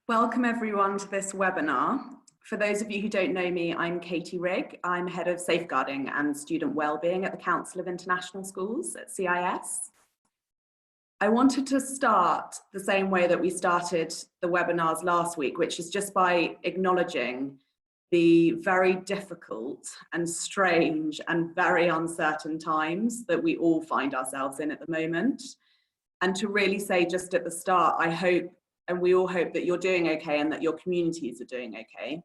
Welcome everyone to this webinar. For those of you who don't know me, I'm Katie Rigg. I'm Head of Safeguarding and Student Wellbeing at the Council of International Schools at CIS. I wanted to start the same way that we started the webinars last week, which is just by acknowledging the very difficult and strange and very uncertain times that we all find ourselves in at the moment. And to really say just at the start, I hope and we all hope that you're doing okay and that your communities are doing okay.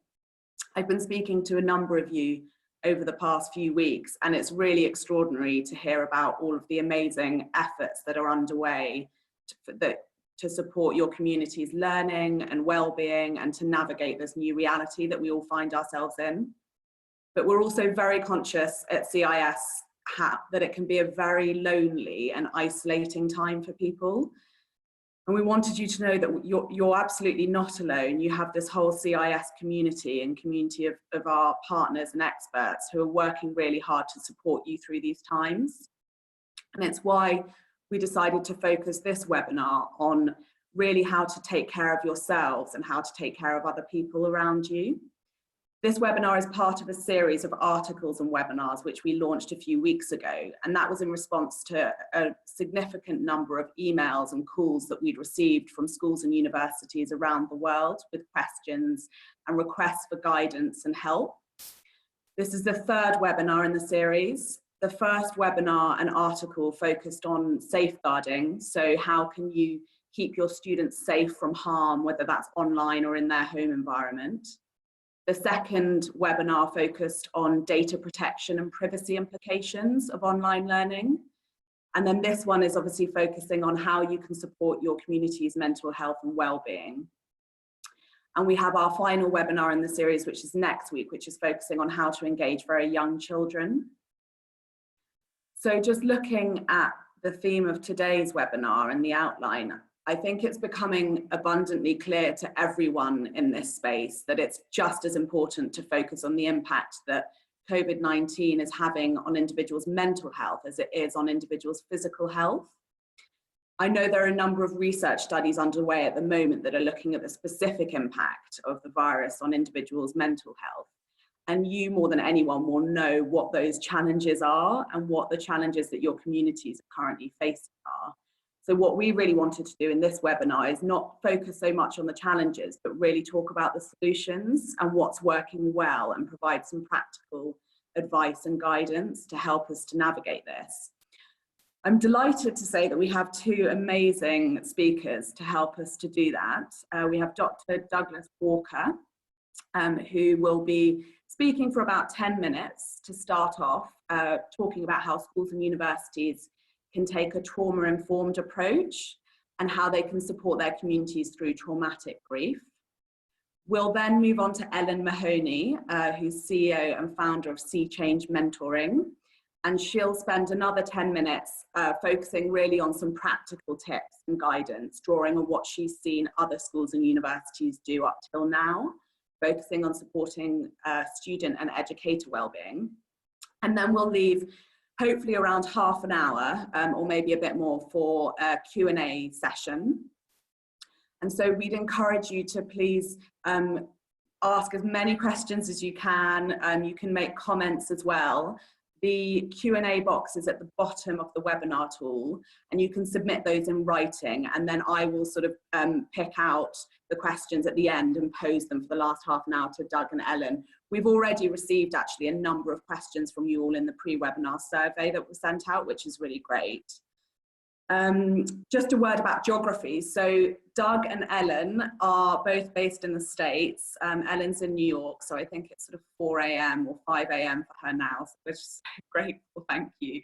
I've been speaking to a number of you over the past few weeks, and it's really extraordinary to hear about all of the amazing efforts that are underway to support your community's learning and well-being and to navigate this new reality that we all find ourselves in. But we're also very conscious at CIS that it can be a very lonely and isolating time for people. And we wanted you to know that you're absolutely not alone. You have this whole CIS community and community of our partners and experts who are working really hard to support you through these times. And it's why we decided to focus this webinar on really how to take care of yourselves and how to take care of other people around you. This webinar is part of a series of articles and webinars which we launched a few weeks ago, and that was in response to a significant number of emails and calls that we'd received from schools and universities around the world with questions and requests for guidance and help. This is the third webinar in the series. The first webinar and article focused on safeguarding, so how can you keep your students safe from harm, whether that's online or in their home environment. The second webinar focused on data protection and privacy implications of online learning. And then this one is obviously focusing on how you can support your community's mental health and well-being. And we have our final webinar in the series, which is next week, which is focusing on how to engage very young children. So just looking at the theme of today's webinar and the outline, I think it's becoming abundantly clear to everyone in this space that it's just as important to focus on the impact that COVID-19 is having on individuals' mental health as it is on individuals' physical health. I know there are a number of research studies underway at the moment that are looking at the specific impact of the virus on individuals' mental health. And you more than anyone will know what those challenges are and what the challenges that your communities are currently facing are. So what we really wanted to do in this webinar is not focus so much on the challenges, but really talk about the solutions and what's working well and provide some practical advice and guidance to help us to navigate this. I'm delighted to say that we have two amazing speakers to help us to do that. We have Dr. Douglas Walker, who will be speaking for about 10 minutes to start off, talking about how schools and universities can take a trauma-informed approach and how they can support their communities through traumatic grief. We'll then move on to Ellen Mahoney, who's CEO and founder of Sea Change Mentoring, and she'll spend another 10 minutes focusing really on some practical tips and guidance, drawing on what she's seen other schools and universities do up till now, focusing on supporting student and educator wellbeing. And then we'll leave hopefully around half an hour or maybe a bit more for a Q&A session. And so we'd encourage you to please ask as many questions as you can. You can make comments as well. The Q&A box is at the bottom of the webinar tool, and you can submit those in writing, and then I will sort of pick out the questions at the end and pose them for the last half an hour to Doug and Ellen. We've already received actually a number of questions from you all in the pre-webinar survey that was sent out, which is really great. Just a word about geography. So Doug and Ellen are both based in the States. Ellen's in New York, so I think it's sort of 4 a.m. or 5 a.m. for her now, which is so grateful, thank you.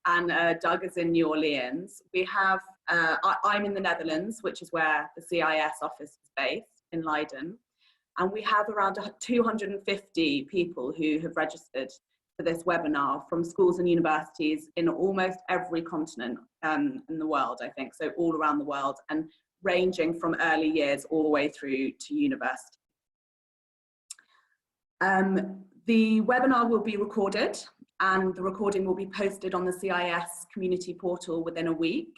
And Doug is in New Orleans. We have, I'm in the Netherlands, which is where the CIS office is based, in Leiden. And we have around 250 people who have registered for this webinar from schools and universities in almost every continent in the world, I think, so all around the world, and ranging from early years all the way through to university. The webinar will be recorded, and the recording will be posted on the CIS community portal within a week.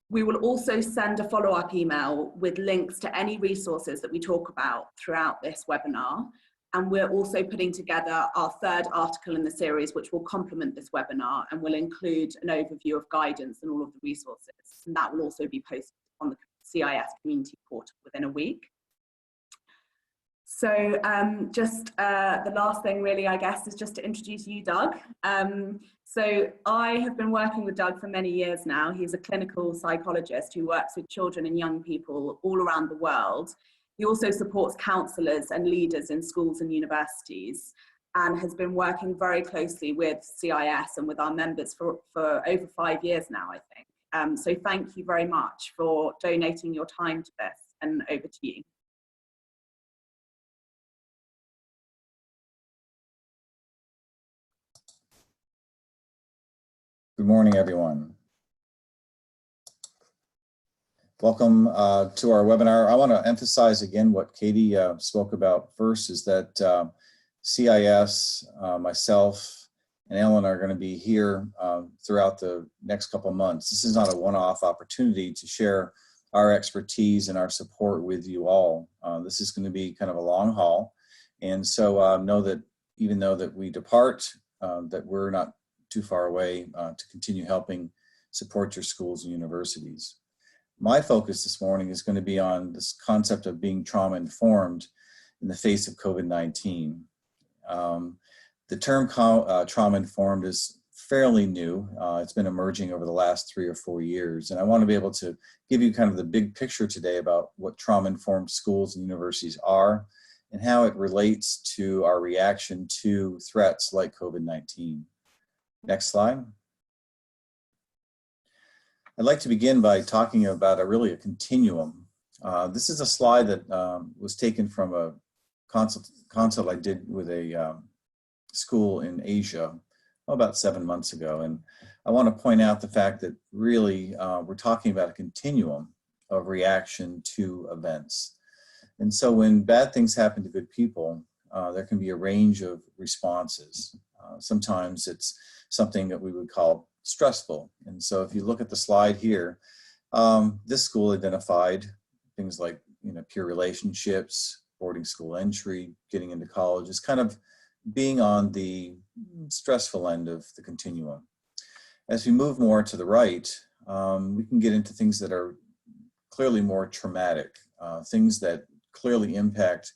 We will also send a follow-up email with links to any resources that we talk about throughout this webinar. And we're also putting together our third article in the series, which will complement this webinar and will include an overview of guidance and all of the resources. And that will also be posted on the CIS community portal within a week. So the last thing really, I guess, is just to introduce you, Doug. So I have been working with Doug for many years now. He's a clinical psychologist who works with children and young people all around the world. He also supports counsellors and leaders in schools and universities and has been working very closely with CIS and with our members for over 5 years now, I think. So thank you very much for donating your time to this, and over to you. Good morning, everyone. Welcome to our webinar. I want to emphasize again what Katie spoke about first, is that CIS, myself, and Ellen are going to be here throughout the next couple of months. This is not a one-off opportunity to share our expertise and our support with you all. This is going to be kind of a long haul. And so know that even though that we depart, that we're not too far away to continue helping support your schools and universities. My focus this morning is going to be on this concept of being trauma-informed in the face of COVID-19. The term trauma-informed is fairly new. It's been emerging over the last 3 or 4 years, and I want to be able to give you kind of the big picture today about what trauma-informed schools and universities are and how it relates to our reaction to threats like COVID-19. Next slide. I'd like to begin by talking about a continuum. This is a slide that was taken from a consult I did with a school in Asia about 7 months ago. And I want to point out the fact that really we're talking about a continuum of reaction to events. And so when bad things happen to good people, there can be a range of responses. Sometimes it's something that we would call stressful. And so if you look at the slide here, this school identified things like peer relationships, boarding school entry, getting into college, as kind of being on the stressful end of the continuum. As we move more to the right, we can get into things that are clearly more traumatic, things that clearly impact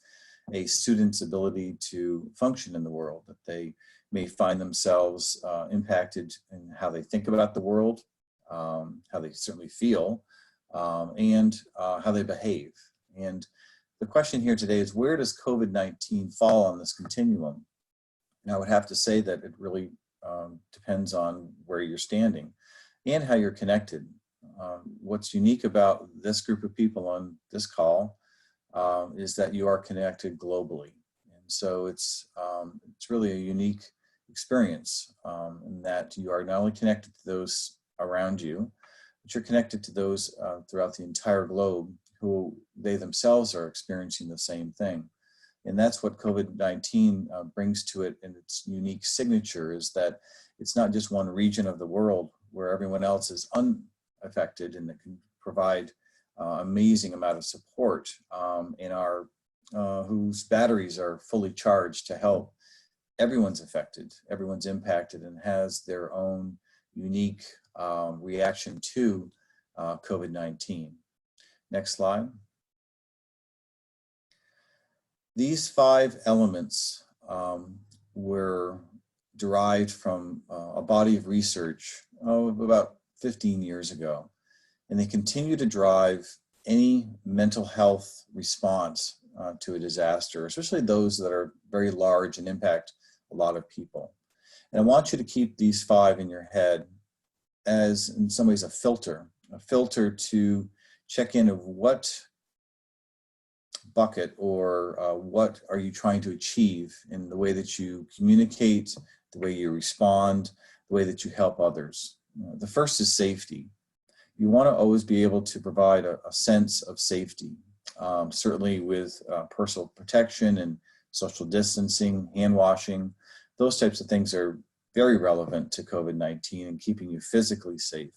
a student's ability to function in the world, that they may find themselves impacted in how they think about the world, how they certainly feel, and how they behave. And the question here today is, where does COVID-19 fall on this continuum? And I would have to say that it really depends on where you're standing and how you're connected. What's unique about this group of people on this call is that you are connected globally. And so it's really a unique experience in that you are not only connected to those around you, but you're connected to those throughout the entire globe who they themselves are experiencing the same thing. And that's what COVID-19 brings to it in its unique signature, is that it's not just one region of the world where everyone else is unaffected and that can provide amazing amount of support in our whose batteries are fully charged to help. Everyone's affected, everyone's impacted, and has their own unique reaction to COVID-19. Next slide. These 5 elements were derived from a body of research about 15 years ago, and they continue to drive any mental health response to a disaster, especially those that are very large and impact a lot of people. And I want you to keep these 5 in your head as, in some ways, a filter to check in of what bucket or what are you trying to achieve in the way that you communicate, the way you respond, the way that you help others. The first is safety. You want to always be able to provide a sense of safety, certainly with personal protection and social distancing, hand washing. Those types of things are very relevant to COVID-19 and keeping you physically safe.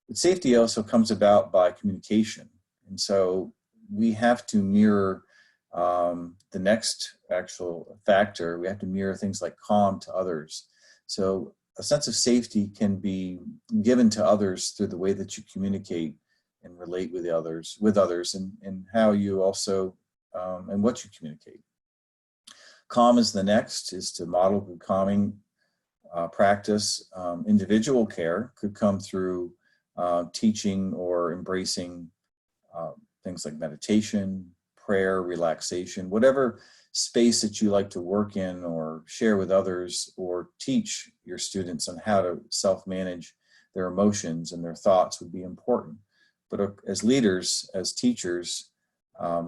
But safety also comes about by communication. And so we have to mirror the next actual factor. We have to mirror things like calm to others. So a sense of safety can be given to others through the way that you communicate and relate with others, and how you also and what you communicate. Calm is the next, is to model good calming practice. Individual care could come through teaching or embracing things like meditation, prayer, relaxation, whatever space that you like to work in or share with others, or teach your students on how to self-manage their emotions and their thoughts would be important. But as leaders, as teachers,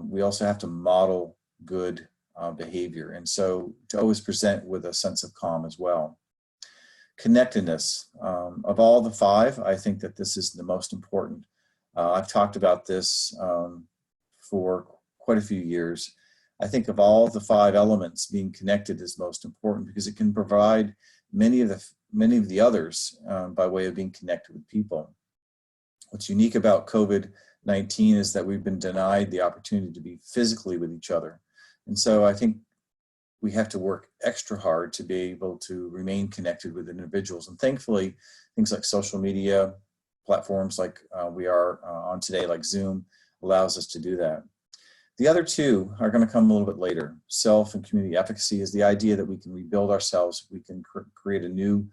we also have to model good behavior. And so to always present with a sense of calm as well. Connectedness. Of all the five, I think that this is the most important. I've talked about this for quite a few years. I think of all the five elements, being connected is most important because it can provide many of the others by way of being connected with people. What's unique about COVID-19 is that we've been denied the opportunity to be physically with each other. And so I think we have to work extra hard to be able to remain connected with individuals. And thankfully, things like social media, platforms like we are on today, like Zoom, allows us to do that. The other two are going to come a little bit later. Self and community efficacy is the idea that we can rebuild ourselves, we can create a new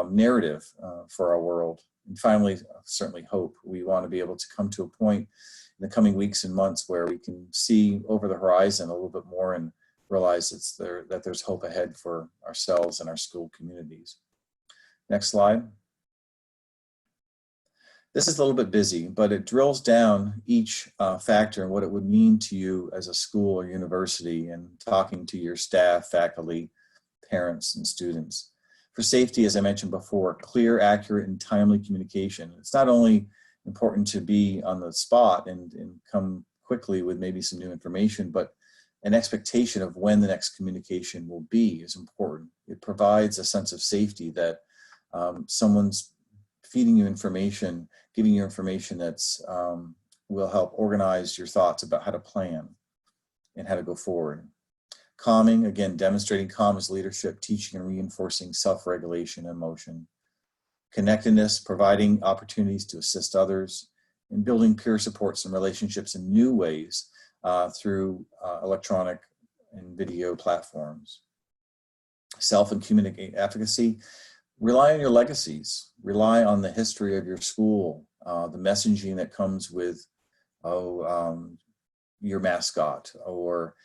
narrative for our world. And finally, certainly hope. We want to be able to come to a point in the coming weeks and months where we can see over the horizon a little bit more and realize that there's hope ahead for ourselves and our school communities. Next slide. This is a little bit busy, but it drills down each factor and what it would mean to you as a school or university, and talking to your staff, faculty, parents, and students. For safety, as I mentioned before, clear, accurate, and timely communication. It's not only important to be on the spot and come quickly with maybe some new information, but an expectation of when the next communication will be is important. It provides a sense of safety that someone's feeding you information, giving you information that's will help organize your thoughts about how to plan and how to go forward. Calming, again, demonstrating calm as leadership, teaching and reinforcing self-regulation and emotion. Connectedness, providing opportunities to assist others, and building peer supports and relationships in new ways through electronic and video platforms. Self and community efficacy, rely on your legacies, rely on the history of your school, the messaging that comes with your mascot, or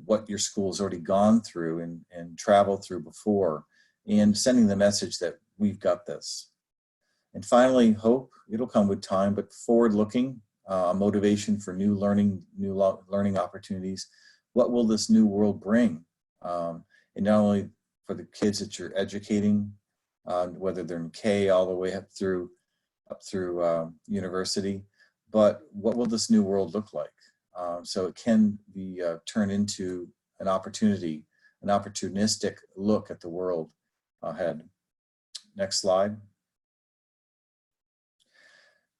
what your school has already gone through and traveled through before, and sending the message that we've got this. And finally, hope. It'll come with time, but forward-looking, motivation for new learning opportunities. What will this new world bring? And not only for the kids that you're educating, whether they're in K all the way up through university, but what will this new world look like? So it can be turned into an opportunity, an opportunistic look at the world ahead. Next slide.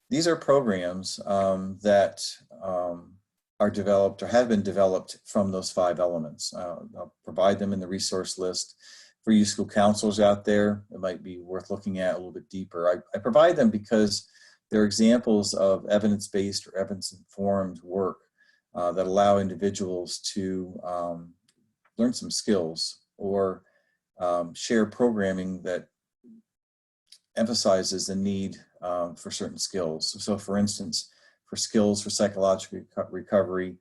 These are programs that are developed or have been developed from those five elements. I'll provide them in the resource list. For you school counselors out there, it might be worth looking at a little bit deeper. I provide them because they're examples of evidence-based or evidence-informed work that allow individuals to learn some skills or share programming that emphasizes the need for certain skills. So for instance, for skills for psychological recovery,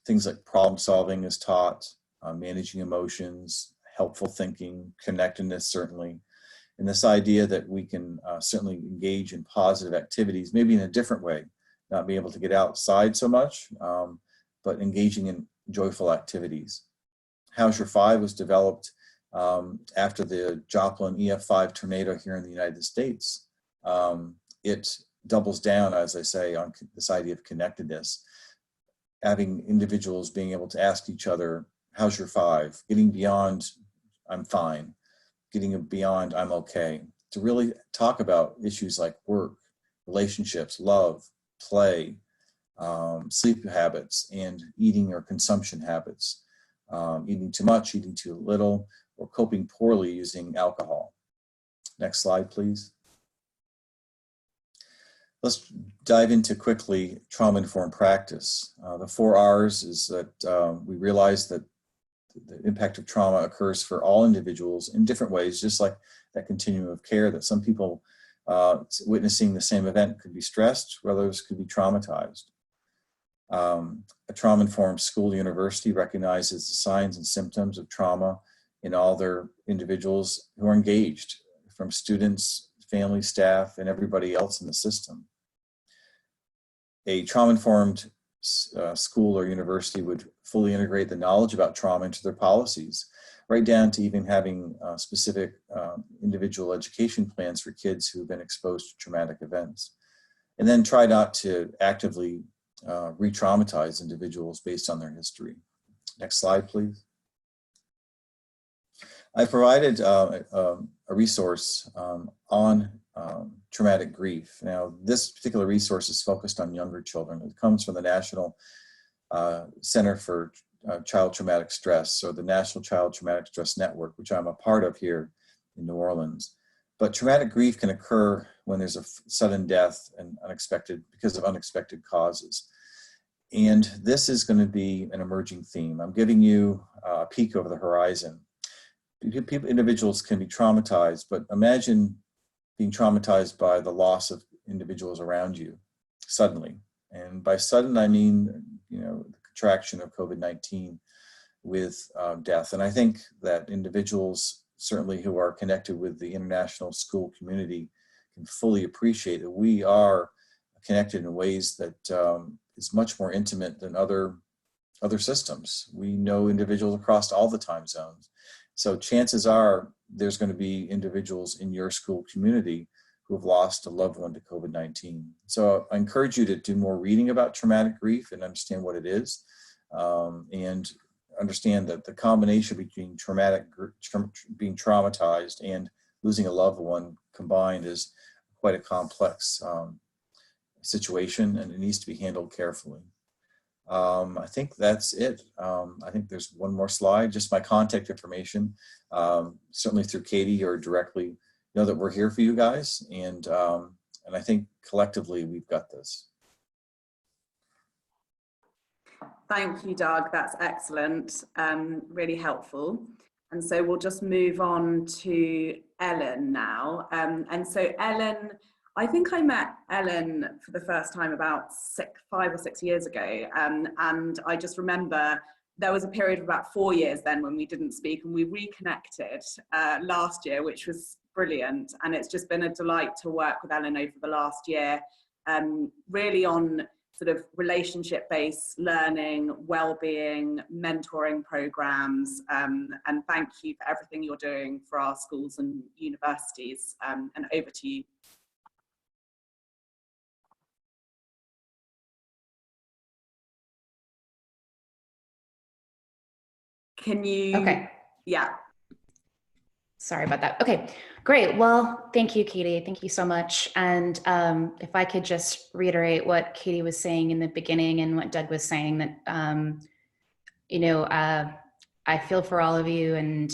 things like problem solving is taught, managing emotions, helpful thinking, connectedness certainly, and this idea that we can certainly engage in positive activities, maybe in a different way, not be able to get outside so much, but engaging in joyful activities. How's Your 5 was developed after the Joplin EF5 tornado here in the United States. It doubles down, as I say, on this idea of connectedness, having individuals being able to ask each other, how's your 5? Getting beyond, I'm fine, getting beyond, I'm okay. to really talk about issues like work, relationships, love, play, sleep habits, and eating or consumption habits, eating too much, eating too little, or coping poorly using alcohol. Next slide, please. Let's dive into quickly trauma-informed practice. The 4 R's is that we realize that the impact of trauma occurs for all individuals in different ways, just like that continuum of care, that some people witnessing the same event could be stressed, while others could be traumatized. A trauma-informed school university recognizes the signs and symptoms of trauma in all their individuals who are engaged, from students, family, staff, and everybody else in the system. A trauma-informed school or university would fully integrate the knowledge about trauma into their policies, right down to even having specific individual education plans for kids who've been exposed to traumatic events. And then try not to actively re-traumatize individuals based on their history. Next slide, please. I provided a resource on traumatic grief. Now, this particular resource is focused on younger children. It comes from the National Center for Child Traumatic Stress, or the National Child Traumatic Stress Network, which I'm a part of here in New Orleans. But traumatic grief can occur when there's a sudden death and because of unexpected causes. And this is going to be an emerging theme. I'm giving you a peek over the horizon. Individuals can be traumatized, but imagine being traumatized by the loss of individuals around you suddenly. And by sudden, I mean, the contraction of COVID-19 with death. And I think that individuals, certainly who are connected with the international school community, can fully appreciate that we are connected in ways that is much more intimate than other systems. We know individuals across all the time zones. So chances are there's going to be individuals in your school community who have lost a loved one to COVID-19. So I encourage you to do more reading about traumatic grief and understand what it is, and understand that the combination between being traumatized and losing a loved one combined is quite a complex situation, and it needs to be handled carefully. I think that's it. I think there's one more slide, just my contact information, certainly through Katie or directly. Know that we're here for you guys, and I think collectively we've got this. Thank you, Doug. That's excellent. Really helpful. And so we'll just move on to Ellen now. And so Ellen, I think I met Ellen for the first time about 5 or 6 years ago. And I just remember there was a period of about 4 years then when we didn't speak, and we reconnected last year, which was brilliant. And it's just been a delight to work with Ellen over the last year, really on sort of relationship-based learning, well-being, mentoring programs, and thank you for everything you're doing for our schools and universities. And over to you. Can you? Okay. Yeah. Sorry about that. Okay, great. Well, thank you, Katie. Thank you so much. And if I could just reiterate what Katie was saying in the beginning and what Doug was saying, that, I feel for all of you, and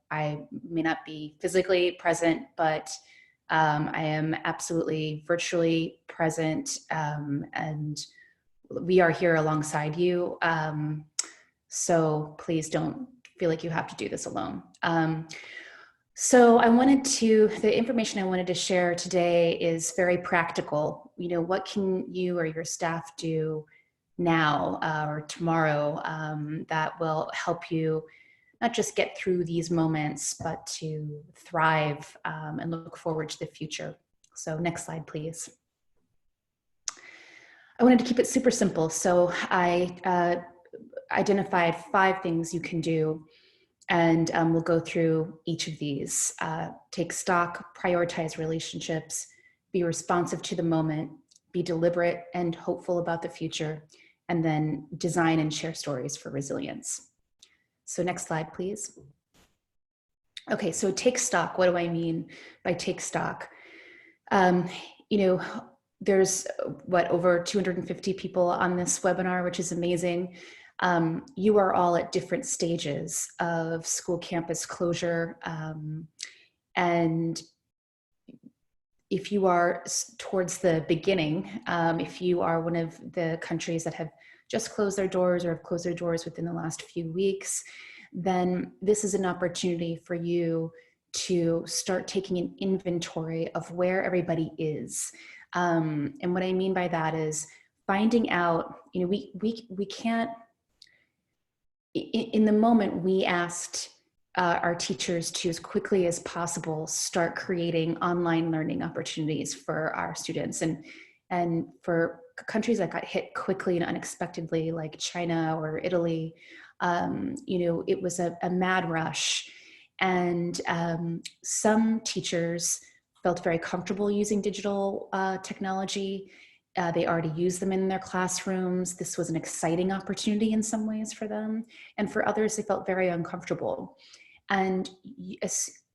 I may not be physically present, but I am absolutely virtually present, and we are here alongside you. So please don't feel like you have to do this alone. So the information I wanted to share today is very practical. What can you or your staff do now or tomorrow that will help you not just get through these moments, but to thrive and look forward to the future. So next slide, please. I wanted to keep it super simple. So I identified 5 things you can do, and we'll go through each of these. Take stock, prioritize relationships, be responsive to the moment, be deliberate and hopeful about the future, and then design and share stories for resilience. So next slide, please. Okay, so take stock. What do I mean by take stock? Um, you know, there's over 250 people on this webinar, which is amazing. You are all at different stages of school campus closure. And if you are towards the beginning, if you are one of the countries that have just closed their doors or have closed their doors within the last few weeks, then this is an opportunity for you to start taking an inventory of where everybody is. And what I mean by that is finding out, you know, we can't, in the moment we asked our teachers to, as quickly as possible, start creating online learning opportunities for our students. And for countries that got hit quickly and unexpectedly, like China or Italy, you know, it was a mad rush. And some teachers felt very comfortable using digital technology. They already use them in their classrooms. This was an exciting opportunity in some ways for them. And for others, they felt very uncomfortable. And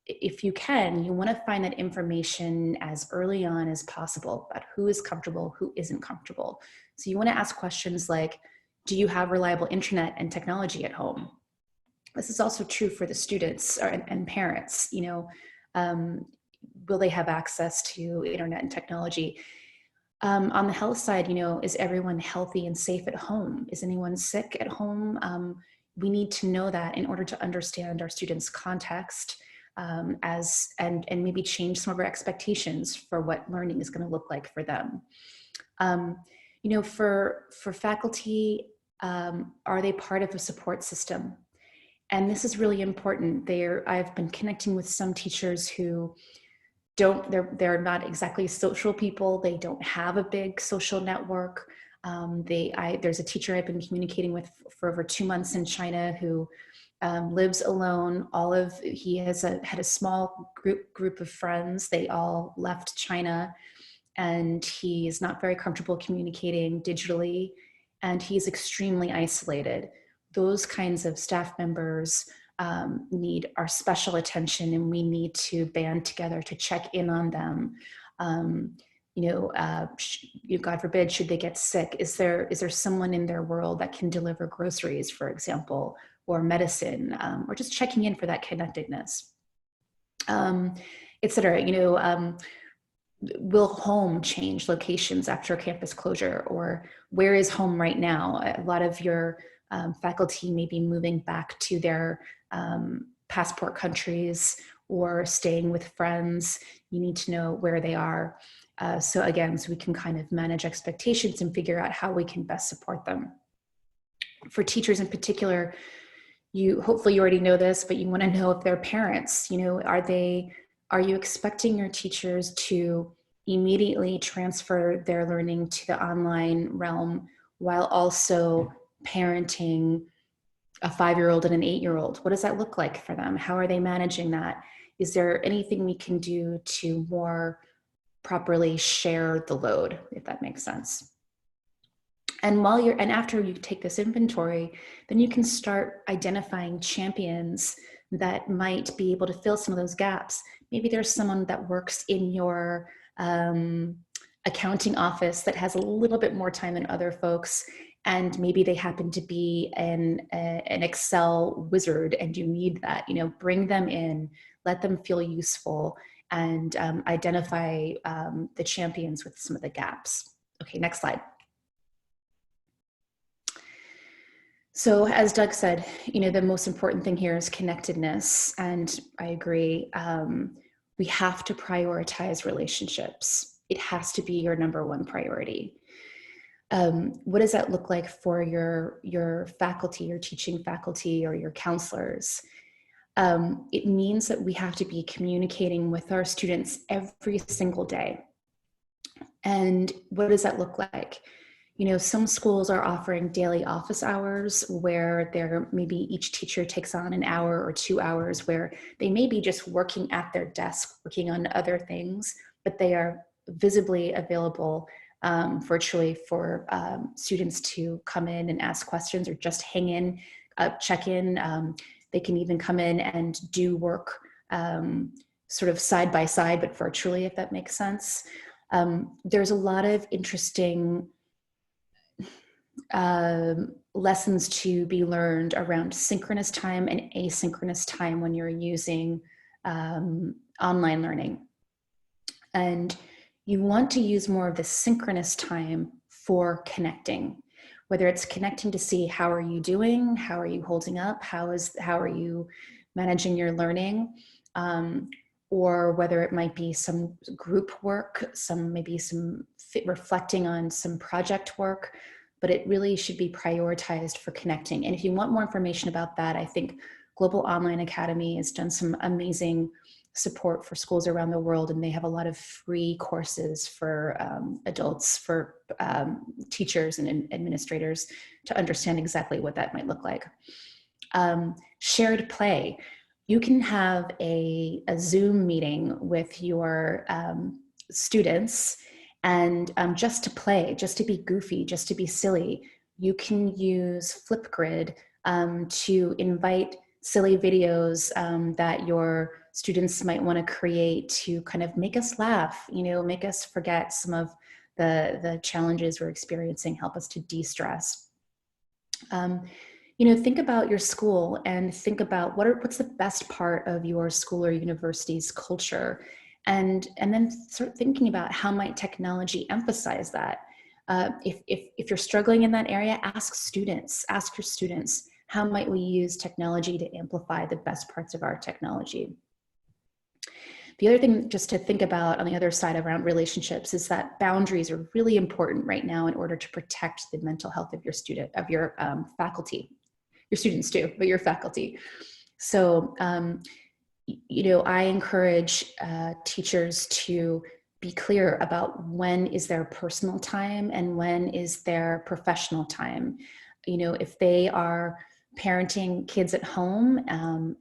if you can, you want to find that information as early on as possible about who is comfortable, who isn't comfortable. So you want to ask questions like, do you have reliable internet and technology at home? This is also true for the students and parents. You know, will they have access to internet and technology? On the health side, you know, is everyone healthy and safe at home? Is anyone sick at home? We need to know that in order to understand our students' context and maybe change some of our expectations for what learning is going to look like for them. You know, for faculty, are they part of a support system? And this is really important. I've been connecting with some teachers who they're not exactly social people. They don't have a big social network. There's a teacher I've been communicating with for over 2 months in China who lives alone. He had a small group of friends. They all left China, and he is not very comfortable communicating digitally, and he's extremely isolated. Those kinds of staff members need our special attention, and we need to band together to check in on them. God forbid, should they get sick, is there someone in their world that can deliver groceries, for example, or medicine, or just checking in for that connectedness, et cetera. You know, will home change locations after a campus closure, or where is home right now? A lot of your faculty may be moving back to their passport countries or staying with friends. You need to know where they are. So we can kind of manage expectations and figure out how we can best support them. For teachers in particular, hopefully you already know this, but you want to know if they're parents. You know, are you expecting your teachers to immediately transfer their learning to the online realm while also parenting a 5-year-old and an 8-year-old? What does that look like for them? How are they managing that? Is there anything we can do to more properly share the load, if that makes sense? And after you take this inventory, then you can start identifying champions that might be able to fill some of those gaps. Maybe there's someone that works in your accounting office that has a little bit more time than other folks, and maybe they happen to be an Excel wizard and you need that. You know, bring them in, let them feel useful, and identify the champions with some of the gaps. Okay, next slide. So as Doug said, you know, the most important thing here is connectedness, and I agree. We have to prioritize relationships. It has to be your #1 priority. What does that look like for your faculty, your teaching faculty, or your counselors? It means that we have to be communicating with our students every single day. And what does that look like? You know, some schools are offering daily office hours where maybe each teacher takes on an hour or 2 hours where they may be just working at their desk, working on other things, but they are visibly available virtually for students to come in and ask questions or just hang in, check in. They can even come in and do work sort of side by side, but virtually, if that makes sense. There's a lot of interesting lessons to be learned around synchronous time and asynchronous time when you're using online learning. And you want to use more of the synchronous time for connecting, whether it's connecting to see how are you doing, how are you holding up, how are you managing your learning, or whether it might be some group work, maybe some reflecting on some project work, but it really should be prioritized for connecting. And if you want more information about that, I think Global Online Academy has done some amazing support for schools around the world, and they have a lot of free courses for adults, for teachers and administrators to understand exactly what that might look like. Shared play. You can have a Zoom meeting with your students, and just to play, just to be goofy, just to be silly, you can use Flipgrid to invite silly videos that your students might want to create to kind of make us laugh, make us forget some of the challenges we're experiencing, help us to de-stress. Think about your school and think about what's the best part of your school or university's culture, and then start thinking about how might technology emphasize that. If you're struggling in that area, ask your students, how might we use technology to amplify the best parts of our technology? The other thing just to think about on the other side around relationships is that boundaries are really important right now in order to protect the mental health of your faculty, your students too, but your faculty. So, I encourage teachers to be clear about when is their personal time and when is their professional time. If they are parenting kids at home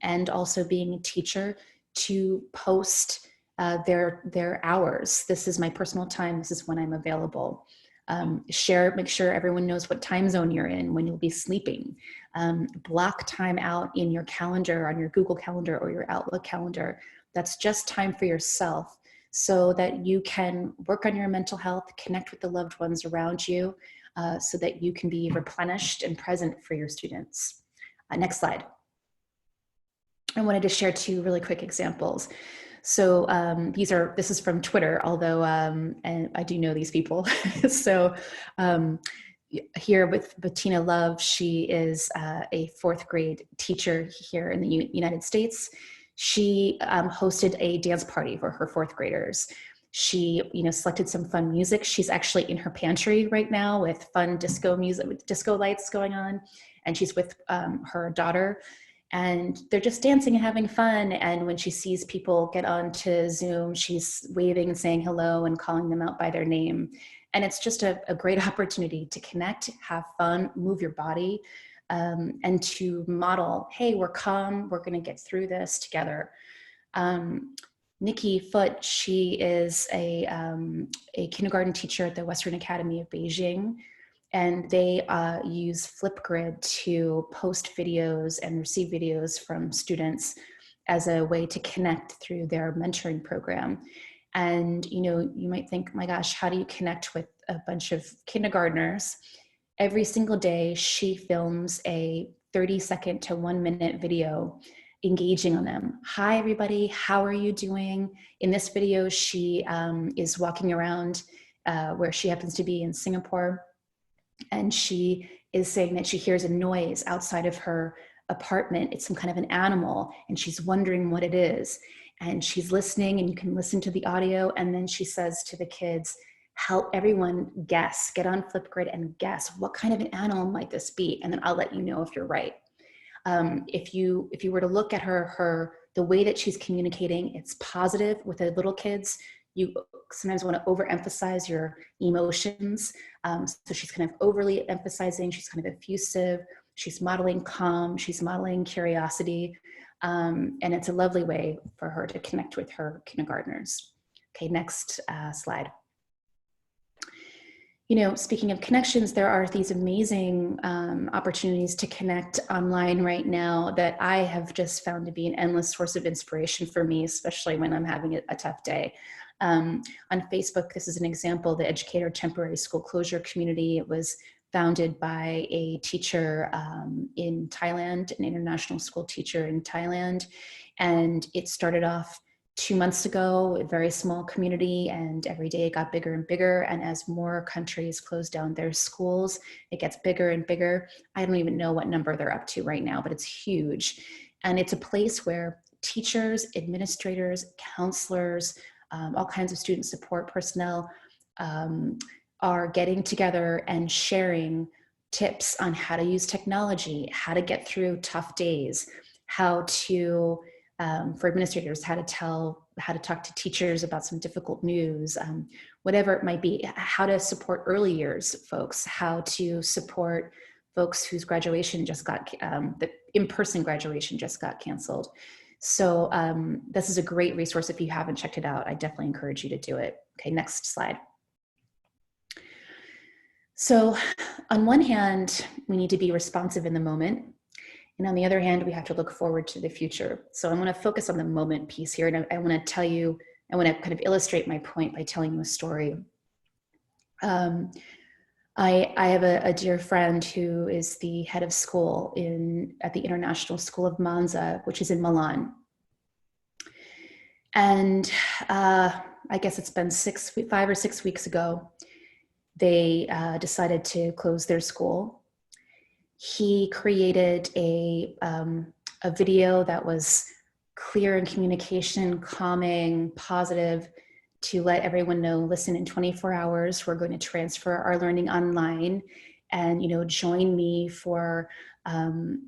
and also being a teacher, to post their hours. This is my personal time. This is when I'm available. Make sure everyone knows what time zone you're in, when you'll be sleeping. Block time out in your calendar, on your Google Calendar or your Outlook calendar. That's just time for yourself, so that you can work on your mental health, connect with the loved ones around you, so that you can be replenished and present for your students. Next slide. I wanted to share two really quick examples. So this is from Twitter, although and I do know these people. So here with Bettina Love, she is a fourth grade teacher here in the United States. She hosted a dance party for her fourth graders. She, selected some fun music. She's actually in her pantry right now with fun disco music, with disco lights going on, and she's with her daughter. And they're just dancing and having fun. And when she sees people get onto Zoom, she's waving and saying hello and calling them out by their name. And it's just a great opportunity to connect, have fun, move your body, and to model, hey, we're calm, we're gonna get through this together. Nikki Foote, she is a kindergarten teacher at the Western Academy of Beijing. And they use Flipgrid to post videos and receive videos from students as a way to connect through their mentoring program. And, you might think, my gosh, how do you connect with a bunch of kindergartners? Every single day, she films a 30-second to 1-minute video engaging on them. Hi, everybody. How are you doing? In this video, she is walking around where she happens to be in Singapore. And she is saying that she hears a noise outside of her apartment. It's some kind of an animal, and she's wondering what it is. And she's listening, and you can listen to the audio. And then she says to the kids, help everyone guess, get on Flipgrid and guess, what kind of an animal might this be? And then I'll let you know if you're right. If you were to look at the way that she's communicating, it's positive with the little kids. You sometimes want to overemphasize your emotions. So she's kind of overly emphasizing, she's kind of effusive, she's modeling calm, she's modeling curiosity. And it's a lovely way for her to connect with her kindergartners. Okay, next slide. Speaking of connections, there are these amazing opportunities to connect online right now that I have just found to be an endless source of inspiration for me, especially when I'm having a tough day. On Facebook, this is an example, the Educator Temporary School Closure Community. It was founded by a teacher in Thailand, an international school teacher in Thailand. And it started off 2 months ago, a very small community, and every day it got bigger and bigger. And as more countries close down their schools, it gets bigger and bigger. I don't even know what number they're up to right now, but it's huge. And it's a place where teachers, administrators, counselors, all kinds of student support personnel are getting together and sharing tips on how to use technology, how to get through tough days, how to for administrators, how to talk to teachers about some difficult news, whatever it might be, how to support early years folks, how to support folks whose graduation just got, the in-person graduation just got canceled. So this is a great resource. If you haven't checked it out, I definitely encourage you to do it. Okay, next slide. So on one hand, we need to be responsive in the moment. And on the other hand, we have to look forward to the future. So I'm going to focus on the moment piece here. And I want to tell you, I want to kind of illustrate my point by telling you a story. I have a dear friend who is the head of school at the International School of Monza, which is in Milan. And I guess it's been 5 or 6 weeks ago, they decided to close their school. He created a video that was clear in communication, calming, positive, to let everyone know, listen, in 24 hours, we're going to transfer our learning online, and join me for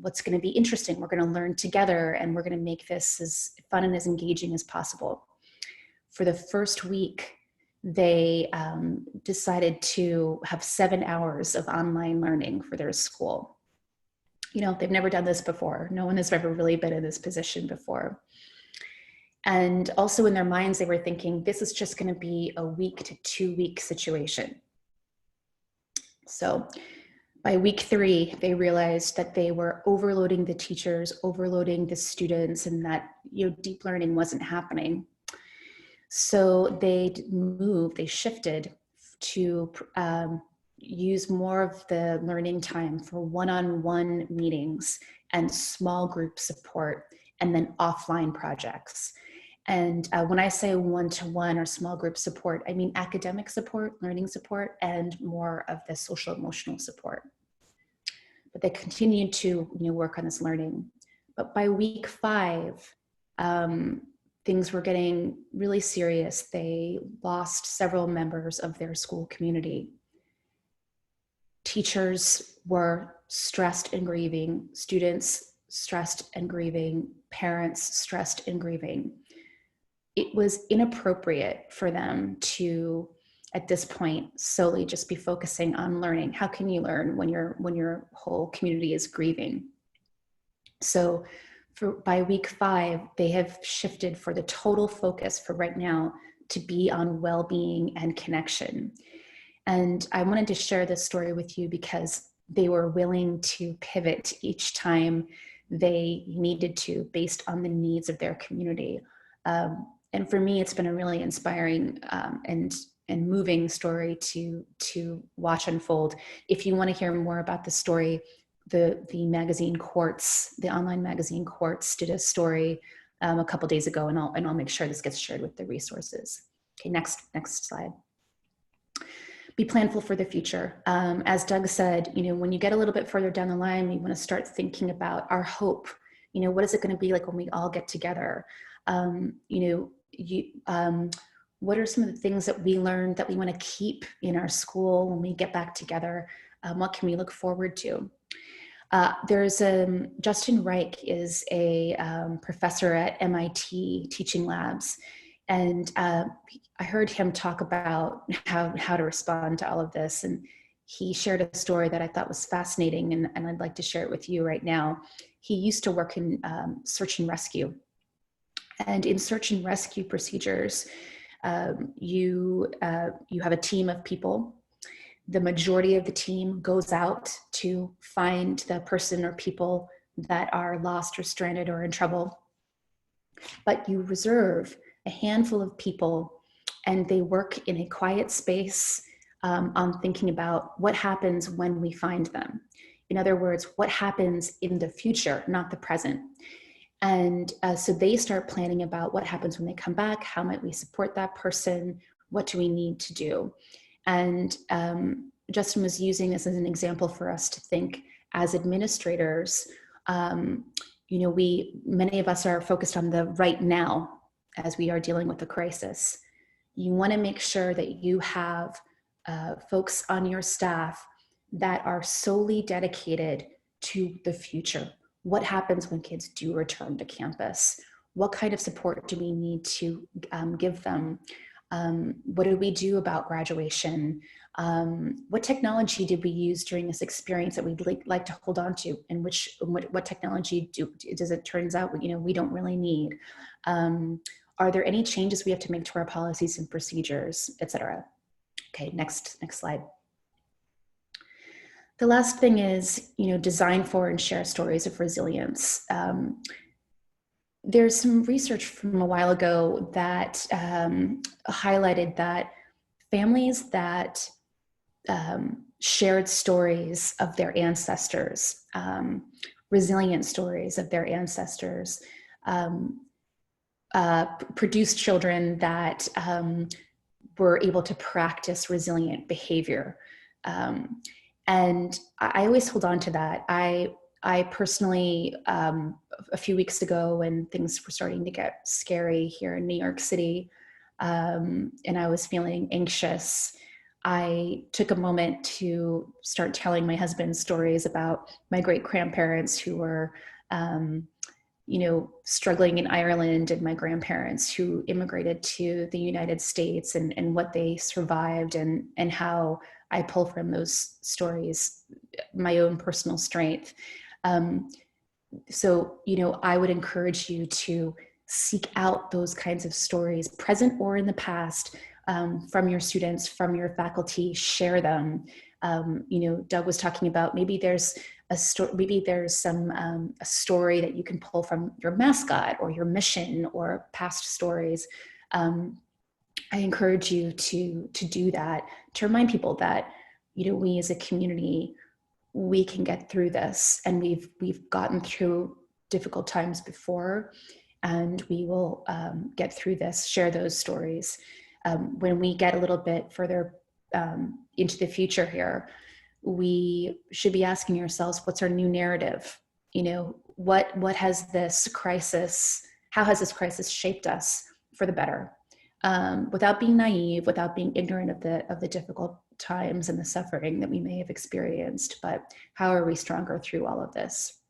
what's going to be interesting. We're going to learn together, and we're going to make this as fun and as engaging as possible. For the first week, they decided to have 7 hours of online learning for their school. They've never done this before. No one has ever really been in this position before. And also in their minds, they were thinking, this is just going to be a 1 to 2 week situation. So by week 3, they realized that they were overloading the teachers, overloading the students, and that deep learning wasn't happening. So they shifted to use more of the learning time for one-on-one meetings and small group support, and then offline projects. And when I say one-to-one or small group support, I mean academic support, learning support, and more of the social emotional support. But they continued to work on this learning. But by week 5, things were getting really serious. They lost several members of their school community. Teachers were stressed and grieving, students stressed and grieving, parents stressed and grieving. It was inappropriate for them to, at this point, solely just be focusing on learning. How can you learn when your whole community is grieving? So by week 5, they have shifted for the total focus for right now to be on well-being and connection. And I wanted to share this story with you because they were willing to pivot each time they needed to, based on the needs of their community. And for me, it's been a really inspiring and moving story to watch unfold. If you want to hear more about the story, the magazine Quartz, the online magazine Quartz, did a story a couple days ago, and I'll make sure this gets shared with the resources. Okay, next slide. Be planful for the future. As Doug said, when you get a little bit further down the line, you want to start thinking about our hope. What is it going to be like when we all get together? What are some of the things that we learned that we want to keep in our school when we get back together? What can we look forward to? There's Justin Reich is a professor at MIT teaching labs. And I heard him talk about how to respond to all of this. And he shared a story that I thought was fascinating, and I'd like to share it with you right now. He used to work in search and rescue. And in search and rescue procedures, you have a team of people the majority of the team goes out to find the person or people that are lost or stranded or in trouble. But you reserve a handful of people, and they work in a quiet space on thinking about what happens when we find them. In other words, what happens in the future, not the present. And so they start planning about what happens when they come back, how might we support that person, what do we need to do? And Justin was using this as an example for us to think as administrators. You know, many of us are focused on the right now as we are dealing with the crisis. You want to make sure that you have folks on your staff that are solely dedicated to the future. What happens when kids do return to campus? What kind of support do we need to give them? What do we do about graduation? What technology did we use during this experience that we'd like to hold on to, and what technology does it turns out we don't really need? Are there any changes we have to make to our policies and procedures, et cetera? Okay, next slide. The last thing is, design for and share stories of resilience. There's some research from a while ago that highlighted that families that shared stories of their ancestors, resilient stories of their ancestors, produced children that were able to practice resilient behavior. And I always hold on to that. I personally, a few weeks ago when things were starting to get scary here in New York City, and I was feeling anxious, I took a moment to start telling my husband stories about my great-grandparents who were, struggling in Ireland, and my grandparents who immigrated to the United States, and what they survived, and how I pull from those stories my own personal strength. So, I would encourage you to seek out those kinds of stories, present or in the past, from your students, from your faculty. Share them. Doug was talking about maybe there's a story that you can pull from your mascot or your mission or past stories. I encourage you to do that, to remind people that, we as a community, we can get through this, and we've gotten through difficult times before, and we will get through this. Share those stories. When we get a little bit further into the future here, we should be asking ourselves, what's our new narrative? What has this crisis, how has this crisis shaped us for the better? Without being naive, without being ignorant of the difficult times and the suffering that we may have experienced, but how are we stronger through all of this?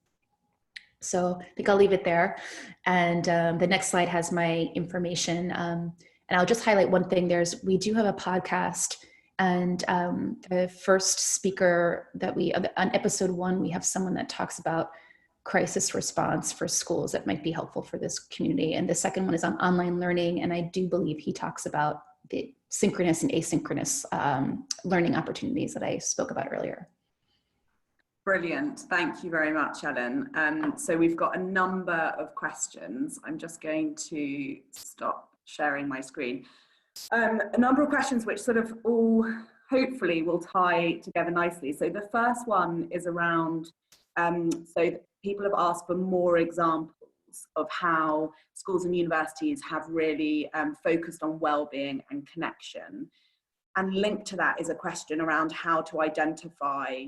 So I think I'll leave it there. And the next slide has my information. And I'll just highlight one thing. We do have a podcast, and the first speaker that on episode 1, we have someone that talks about crisis response for schools that might be helpful for this community. And the second one is on online learning. And I do believe he talks about the synchronous and asynchronous learning opportunities that I spoke about earlier. Brilliant. Thank you very much, Ellen. So we've got a number of questions. I'm just going to stop sharing my screen. A number of questions which sort of all hopefully will tie together nicely. So the first one is around, so people have asked for more examples of how schools and universities have really focused on well-being and connection. And linked to that is a question around how to identify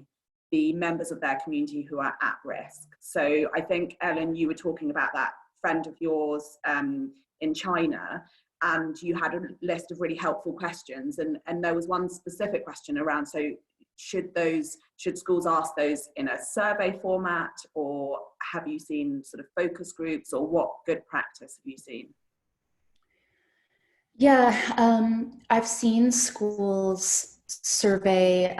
the members of their community who are at risk. So I think, Ellen, you were talking about that friend of yours in China, and you had a list of really helpful questions. And there was one specific question around, so should schools ask those in a survey format, or have you seen sort of focus groups, or what good practice have you seen? Yeah, I've seen schools survey,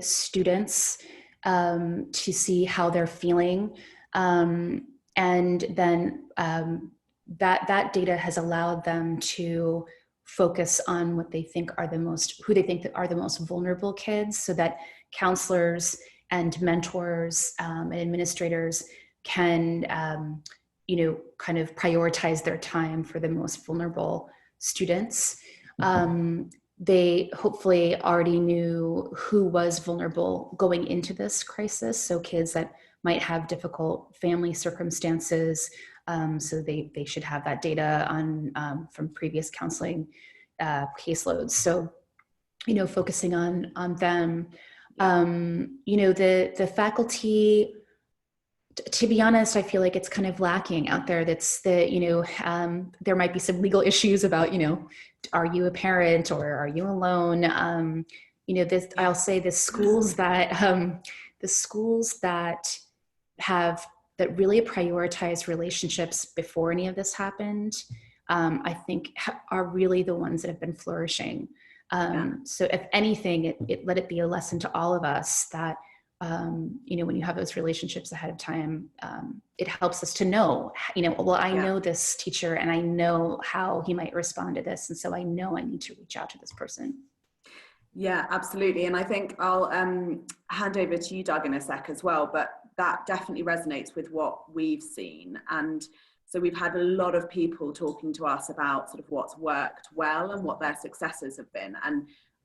students to see how they're feeling, and then that data has allowed them to focus on what they think are who they think are the most vulnerable kids, so that counselors and mentors and administrators can, kind of prioritize their time for the most vulnerable students. They hopefully already knew who was vulnerable going into this crisis. So kids that might have difficult family circumstances. So they should have that data from previous counseling caseloads. So, focusing on them. The faculty, to be honest, I feel like it's kind of lacking out there. There might be some legal issues about, are you a parent or are you alone? I'll say the schools that that really prioritize relationships before any of this happened, I think are really the ones that have been flourishing. So if anything, let it be a lesson to all of us that, when you have those relationships ahead of time, it helps us to know, I know this teacher and I know how he might respond to this. And so I know I need to reach out to this person. Yeah, absolutely. And I think I'll hand over to you, Doug, in a sec as well, but that definitely resonates with what we've seen. And so we've had a lot of people talking to us about sort of what's worked well and what their successes have been.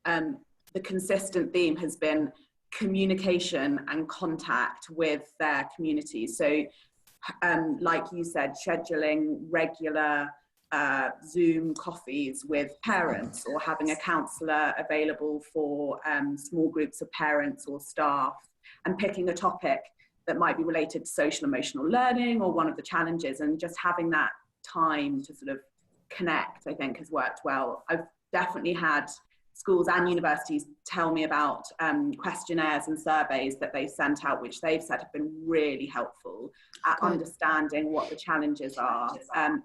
And the consistent theme has been communication and contact with their communities. So like you said, scheduling regular Zoom coffees with parents, or having a counsellor available for small groups of parents or staff, and picking a topic that might be related to social emotional learning or one of the challenges, and just having that time to sort of connect, I think has worked well. I've definitely had schools and universities tell me about questionnaires and surveys that they sent out, which they've said have been really helpful at understanding what the challenges are.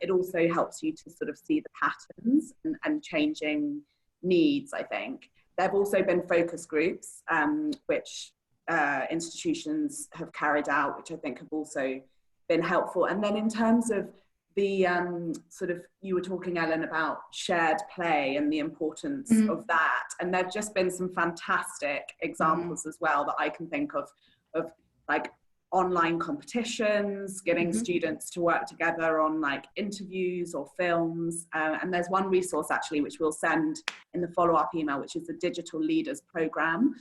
It also helps you to sort of see the patterns and changing needs, I think. There have also been focus groups, which institutions have carried out, which I think have also been helpful. And then in terms of the sort of, you were talking, Ellen, about shared play and the importance of that. And there've just been some fantastic examples as well that I can think of like online competitions, getting students to work together on like interviews or films. And there's one resource actually, which we'll send in the follow-up email, which is the Digital Leaders Programme,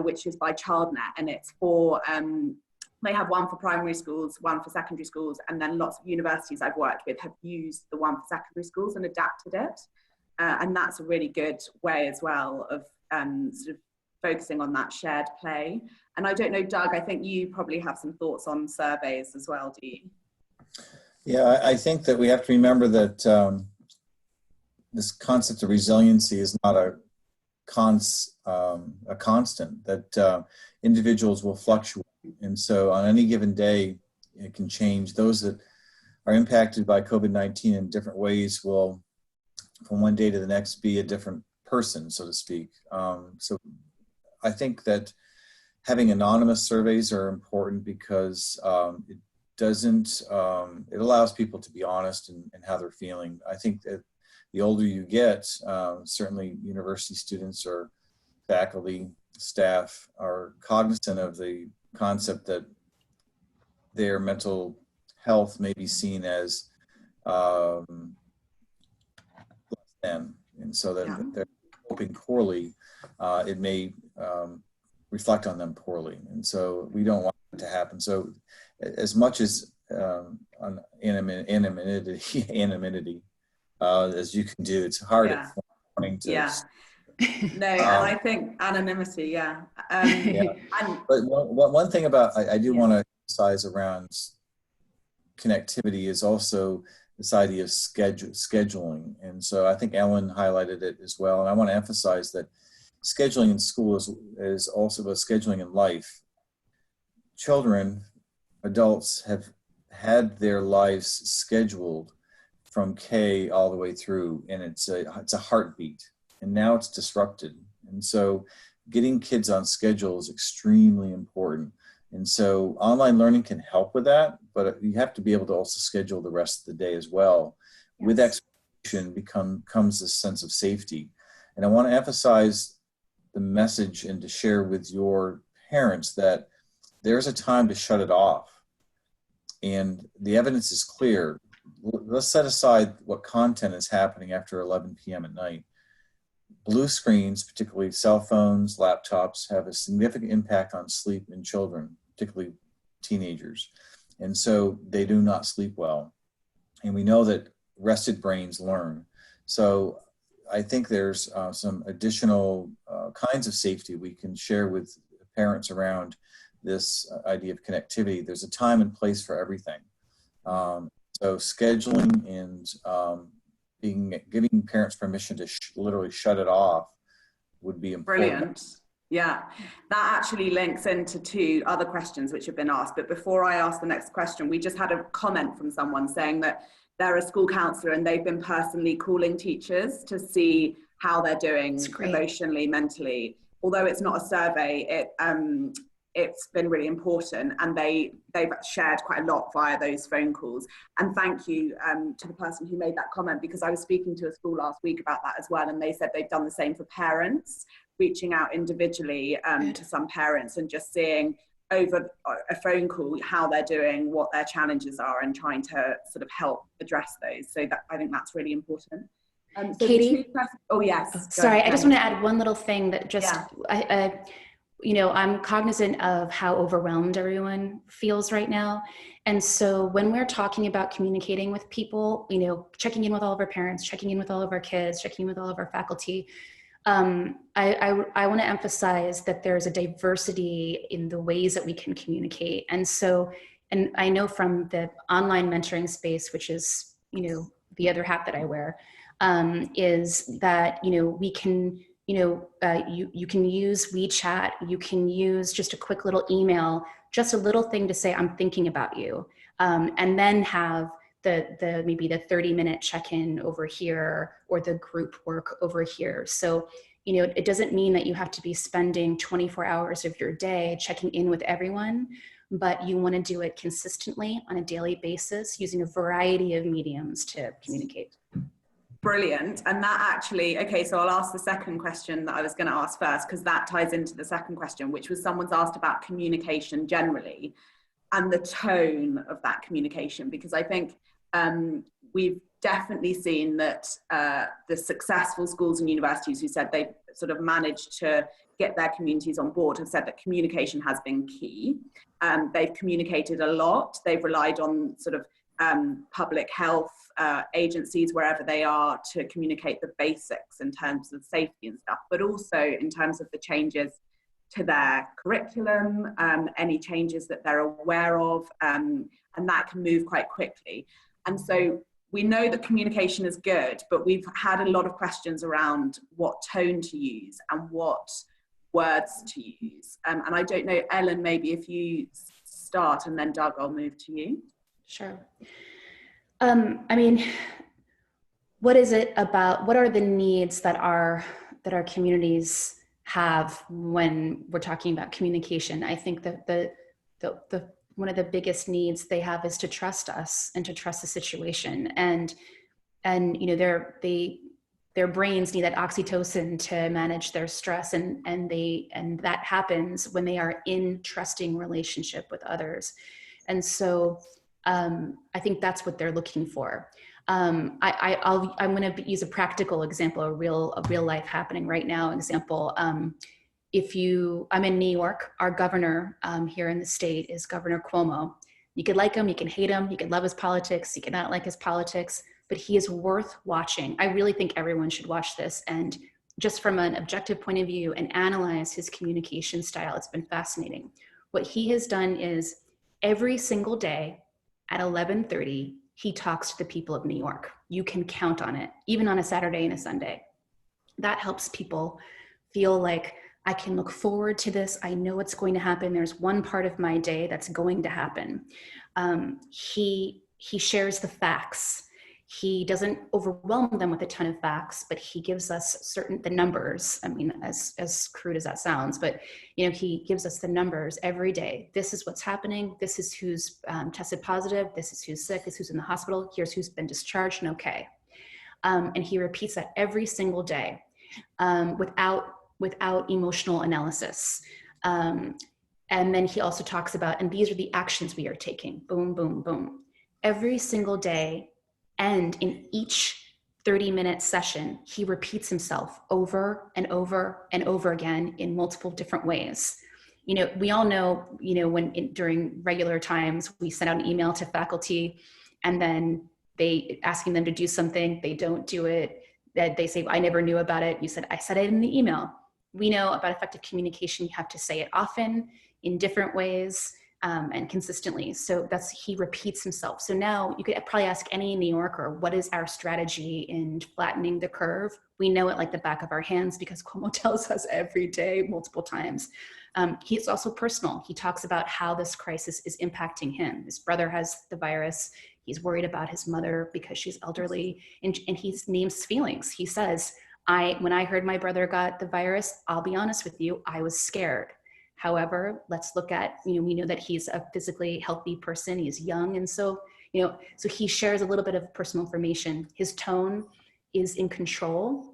which is by ChildNet. And it's for, they have one for primary schools, one for secondary schools, and then lots of universities I've worked with have used the one for secondary schools and adapted it. And that's a really good way as well of sort of focusing on that shared play. And I don't know, Doug, I think you probably have some thoughts on surveys as well, do you? Yeah, I think that we have to remember that this concept of resiliency is not a constant, that individuals will fluctuate. And so on any given day, it can change. Those that are impacted by COVID-19 in different ways will, from one day to the next, be a different person, so to speak. So I think that having anonymous surveys are important because it allows people to be honest in how they're feeling. I think that the older you get, certainly university students or faculty, staff are cognizant of the concept that their mental health may be seen as less than, and so that they're coping poorly, it may reflect on them poorly, and so we don't want it to happen. So as much as anonymity as you can do, it's hard at morning to no, and I think anonymity, But one thing about I do want to emphasize around connectivity is also this idea of scheduling. And so I think Ellen highlighted it as well. And I want to emphasize that scheduling in school is also about scheduling in life. Children, adults have had their lives scheduled from K all the way through, and it's a heartbeat. And now it's disrupted. And so getting kids on schedule is extremely important. And so online learning can help with that, but you have to be able to also schedule the rest of the day as well. Yes. With expectation comes this sense of safety. And I want to emphasize the message and to share with your parents that there's a time to shut it off. And the evidence is clear. Let's set aside what content is happening after 11 p.m. at night. Blue screens, particularly cell phones, laptops, have a significant impact on sleep in children, particularly teenagers. And so they do not sleep well. And we know that rested brains learn. So I think there's some additional kinds of safety we can share with parents around this idea of connectivity. There's a time and place for everything. So scheduling and giving parents permission to literally shut it off would be important. Brilliant. Yeah, that actually links into two other questions which have been asked. But before I ask the next question, we just had a comment from someone saying that they're a school counsellor and they've been personally calling teachers to see how they're doing emotionally, mentally. Although it's not a survey, it's been really important, and they've shared quite a lot via those phone calls. And thank you to the person who made that comment, because I was speaking to a school last week about that as well, and they said they've done the same for parents, reaching out individually to some parents and just seeing over a phone call how they're doing, what their challenges are, and trying to sort of help address those. So that, I think that's really important. So Katie? Oh yes. Sorry, I just want to add one little thing that just, you know, I'm cognizant of how overwhelmed everyone feels right now. And so when we're talking about communicating with people, you know, checking in with all of our parents, checking in with all of our kids, checking in with all of our faculty, I want to emphasize that there's a diversity in the ways that we can communicate. And so, and I know from the online mentoring space, which is, you know, the other hat that I wear, is that, you know, we can, you know, you can use WeChat, you can use just a quick little email, just a little thing to say, I'm thinking about you. And then have the maybe the 30-minute check-in over here or the group work over here. So, you know, it doesn't mean that you have to be spending 24 hours of your day checking in with everyone, but you want to do it consistently on a daily basis using a variety of mediums to communicate. Brilliant. And that actually, okay, so I'll ask the second question that I was going to ask first, because that ties into the second question, which was someone's asked about communication generally and the tone of that communication, because I think we've definitely seen that the successful schools and universities who said they've sort of managed to get their communities on board have said that communication has been key. They've communicated a lot. They've relied on sort of public health agencies wherever they are to communicate the basics in terms of safety and stuff, but also in terms of the changes to their curriculum, any changes that they're aware of, and that can move quite quickly. And so we know that communication is good, but we've had a lot of questions around what tone to use and what words to use. And I don't know, Ellen, maybe if you start, and then Doug, I'll move to you. Sure. I mean, what is it about, what are the needs that our communities have when we're talking about communication? I think that the one of the biggest needs they have is to trust us and to trust the situation. And you know, their brains need that oxytocin to manage their stress, and that happens when they are in trusting relationship with others. And so I think that's what they're looking for. I'm going to use a practical example, a real life happening right now example. I'm in New York. Our governor here in the state is Governor Cuomo. You could like him, you can hate him, you could love his politics, you could not like his politics, but he is worth watching. I really think everyone should watch this, and just from an objective point of view, and analyze his communication style. It's been fascinating. What he has done is every single day at 11:30, he talks to the people of New York. You can count on it, even on a Saturday and a Sunday. That helps people feel like, I can look forward to this. I know it's going to happen. There's one part of my day that's going to happen. He shares the facts. He doesn't overwhelm them with a ton of facts, but he gives us the numbers. I mean, as crude as that sounds, but he gives us the numbers every day. This is what's happening. This is who's tested positive. This is who's sick. This is who's in the hospital. Here's who's been discharged and okay. And he repeats that every single day without emotional analysis. And then he also talks about, and these are the actions we are taking. Boom, boom, boom. Every single day. And in each 30-minute session, he repeats himself over and over and over again in multiple different ways. We all know, during regular times, we send out an email to faculty and then asking them to do something, they don't do it, that they say, I never knew about it. You said, I said it in the email. We know about effective communication. You have to say it often in different ways. And consistently. So he repeats himself. So now you could probably ask any New Yorker, what is our strategy in flattening the curve? We know it like the back of our hands because Cuomo tells us every day, multiple times. He's also personal. He talks about how this crisis is impacting him. His brother has the virus. He's worried about his mother because she's elderly, and he names feelings. He says, when I heard my brother got the virus, I'll be honest with you, I was scared. However, let's look at, we know that he's a physically healthy person. He's young. And so, so he shares a little bit of personal information. His tone is in control.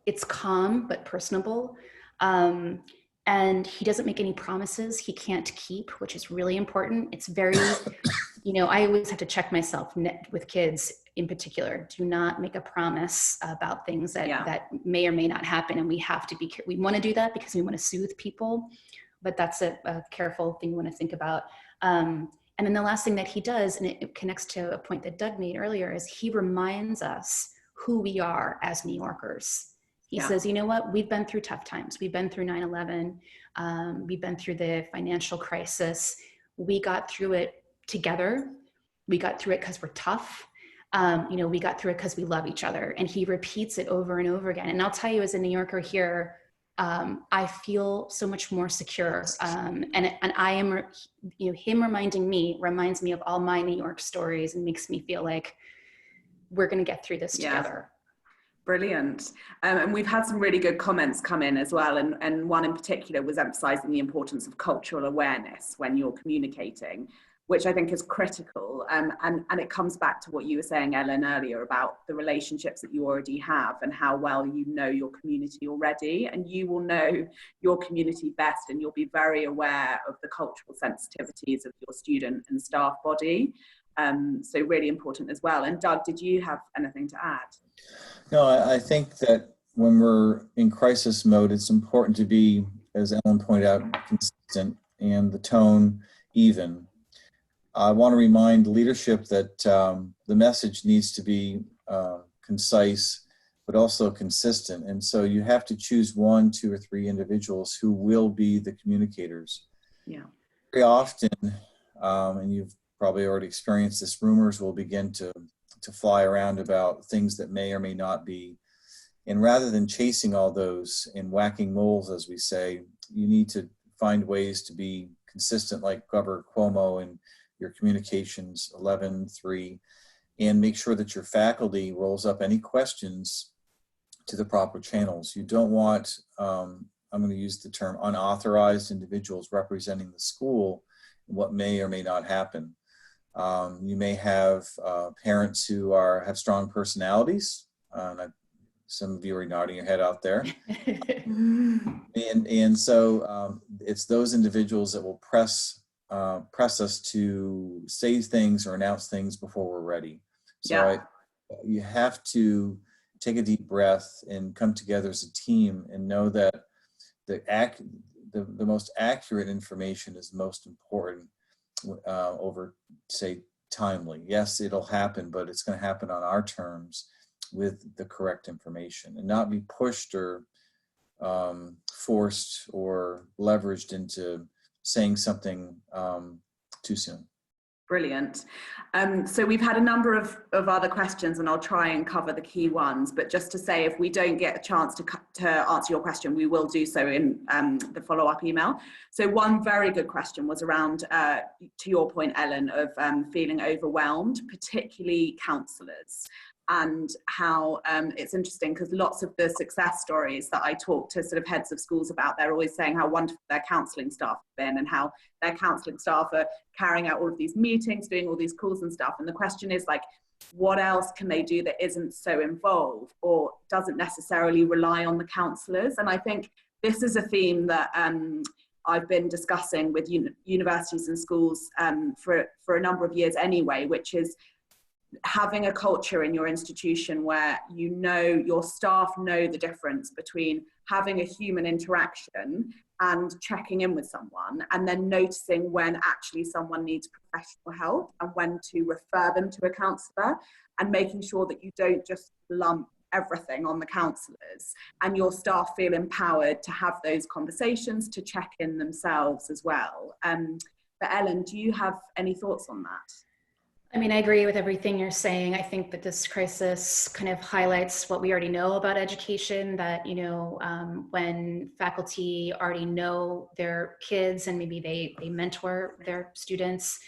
It's calm, but personable. And he doesn't make any promises he can't keep, which is really important. It's very, I always have to check myself with kids in particular. Do not make a promise about things that may or may not happen. And we have to we want to do that because we want to soothe people. But that's a careful thing you want to think about. And then the last thing that he does, and it connects to a point that Doug made earlier, is he reminds us who we are as New Yorkers. He says, you know what, we've been through tough times. We've been through 9/11. We've been through the financial crisis. We got through it together. We got through it because we're tough. We got through it because we love each other. And he repeats it over and over again. And I'll tell you, as a New Yorker here, I feel so much more secure. And I am, him reminding me reminds me of all my New York stories and makes me feel like we're going to get through this together. Brilliant. And we've had some really good comments come in as well. And one in particular was emphasizing the importance of cultural awareness when you're communicating, which I think is critical. And it comes back to what you were saying, Ellen, earlier about the relationships that you already have and how well you know your community already. And you will know your community best, and you'll be very aware of the cultural sensitivities of your student and staff body. So really important as well. And Doug, did you have anything to add? No, I think that when we're in crisis mode, it's important to be, as Ellen pointed out, consistent and the tone even. I want to remind leadership that the message needs to be concise, but also consistent. And so you have to choose 1, 2, or 3 individuals who will be the communicators. Yeah. Very often, and you've probably already experienced this, rumors will begin to fly around about things that may or may not be. And rather than chasing all those and whacking moles, as we say, you need to find ways to be consistent, like Governor Cuomo and your communications 11.3, and make sure that your faculty rolls up any questions to the proper channels. You don't want, I'm going to use the term, unauthorized individuals representing the school in what may or may not happen. You may have parents who have strong personalities. Some of you are nodding your head out there. and so it's those individuals that will press us to say things or announce things before we're ready. So you have to take a deep breath and come together as a team and know that the most accurate information is most important over, say, timely. Yes, it'll happen, but it's going to happen on our terms with the correct information and not be pushed or forced or leveraged into saying something too soon. Brilliant. So we've had a number of other questions, and I'll try and cover the key ones. But just to say, if we don't get a chance to answer your question, we will do so in the follow-up email. So one very good question was around, to your point, Ellen, of feeling overwhelmed, particularly counsellors. and how it's interesting because lots of the success stories that I talk to sort of heads of schools about, they're always saying how wonderful their counselling staff have been and how their counselling staff are carrying out all of these meetings, doing all these calls and stuff. And the question is like, what else can they do that isn't so involved or doesn't necessarily rely on the counsellors? And I think this is a theme that I've been discussing with universities and schools for a number of years anyway, which is having a culture in your institution where you know your staff know the difference between having a human interaction and checking in with someone, and then noticing when actually someone needs professional help and when to refer them to a counsellor, and making sure that you don't just lump everything on the counsellors, and your staff feel empowered to have those conversations, to check in themselves as well. But Ellen, do you have any thoughts on that? I mean, I agree with everything you're saying. I think that this crisis kind of highlights what we already know about education, that, you know, when faculty already know their kids and maybe they mentor their students,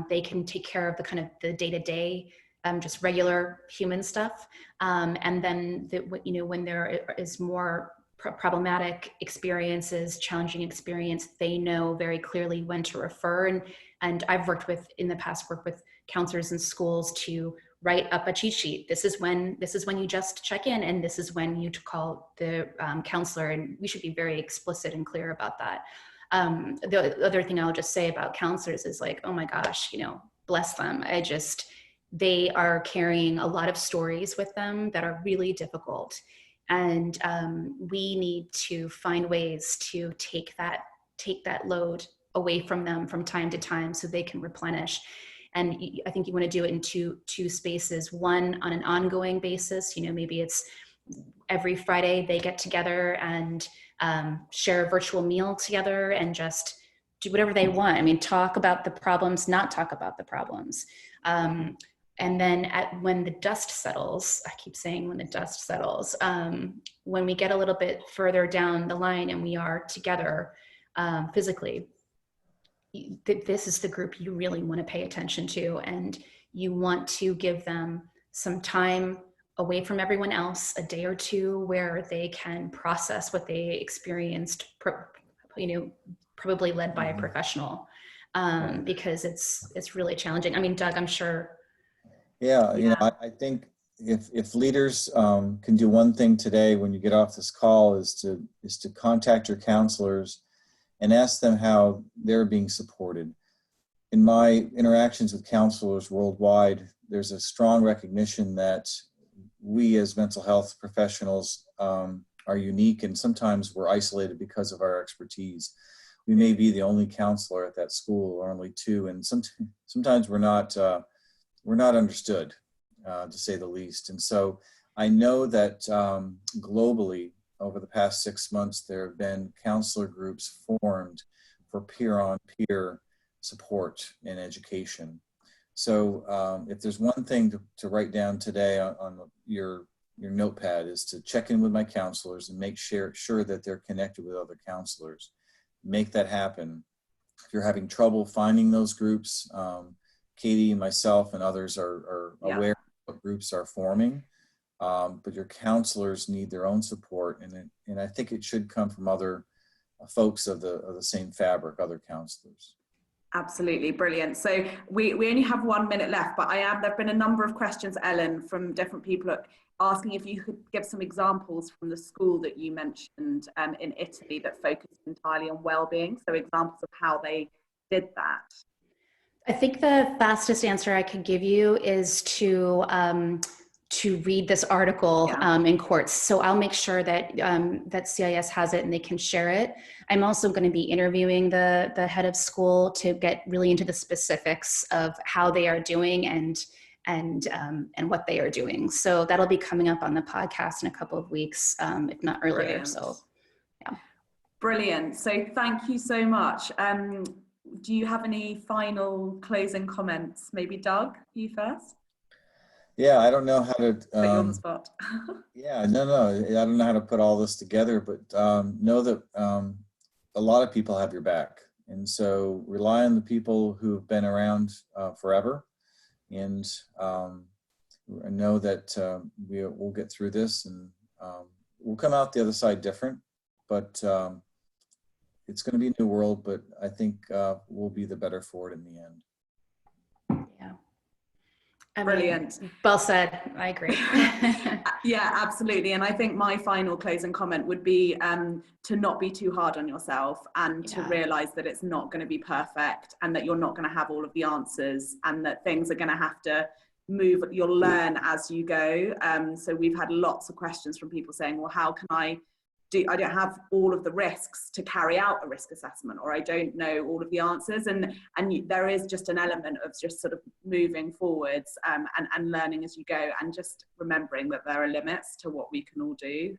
they can take care of the kind of the day-to-day, just regular human stuff. And then, you know, when there is more problematic experiences, challenging experience, they know very clearly when to refer. And I've worked with, in the past, worked with counselors in schools to write up a cheat sheet. This is when you just check in, and this is when you call the counselor, and we should be very explicit and clear about that. The other thing I'll just say about counselors is like, oh my gosh, you know, bless them. They are carrying a lot of stories with them that are really difficult. And we need to find ways to take that load away from them from time to time so they can replenish. And I think you want to do it in two spaces. One, on an ongoing basis, you know, maybe it's every Friday they get together and share a virtual meal together and just do whatever they want. I mean, talk about the problems, not talk about the problems. And then when the dust settles, I keep saying when the dust settles, when we get a little bit further down the line and we are together physically, this is the group you really want to pay attention to, and you want to give them some time away from everyone else, a day or two, where they can process what they experienced, you know, probably led by a professional, because it's really challenging. I mean, Doug, I'm sure. Yeah, you know, I think if leaders can do one thing today when you get off this call is to contact your counselors and ask them how they're being supported. In my interactions with counselors worldwide, there's a strong recognition that we as mental health professionals are unique, and sometimes we're isolated because of our expertise. We may be the only counselor at that school, or only two, and sometimes we're not understood, to say the least. And so I know that globally, over the past 6 months, there have been counselor groups formed for peer-on-peer support in education. So if there's one thing to write down today on your notepad, is to check in with my counselors and make sure that they're connected with other counselors. Make that happen. If you're having trouble finding those groups, Katie, myself, and others are aware of what groups are forming, but your counselors need their own support, and I think it should come from other folks of the same fabric, other counselors. Absolutely, brilliant. So we only have 1 minute left, but there've been a number of questions, Ellen, from different people asking if you could give some examples from the school that you mentioned in Italy that focused entirely on well-being. So examples of how they did that. I think the fastest answer I could give you is to read this article in courts. So I'll make sure that that CIS has it and they can share it. I'm also going to be interviewing the head of school to get really into the specifics of how they are doing and what they are doing. So that'll be coming up on the podcast in a couple of weeks, if not earlier. Brilliant. So yeah. Brilliant. So thank you so much. Do you have any final closing comments? Maybe Doug, you first. Yeah, I don't know how to Put you on the spot. Yeah, no, I don't know how to put all this together, but know that a lot of people have your back, and so rely on the people who've been around forever, and I know that we'll get through this, and we'll come out the other side different, but it's going to be a new world, but I think we'll be the better for it in the end. Yeah. I mean, Brilliant. well said. I agree. Yeah, absolutely. And I think my final closing comment would be to not be too hard on yourself, and to realize that it's not going to be perfect, and that you're not going to have all of the answers, and that things are going to have to move. You'll learn as you go. So we've had lots of questions from people saying, well, how can I don't have all of the risks to carry out a risk assessment, or I don't know all of the answers. And there is just an element of just sort of moving forwards and learning as you go, and just remembering that there are limits to what we can all do.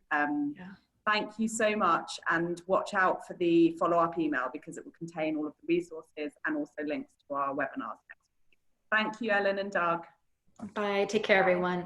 Thank you so much, and watch out for the follow-up email, because it will contain all of the resources and also links to our webinars. Thank you, Ellen and Doug. Bye. Take care, everyone.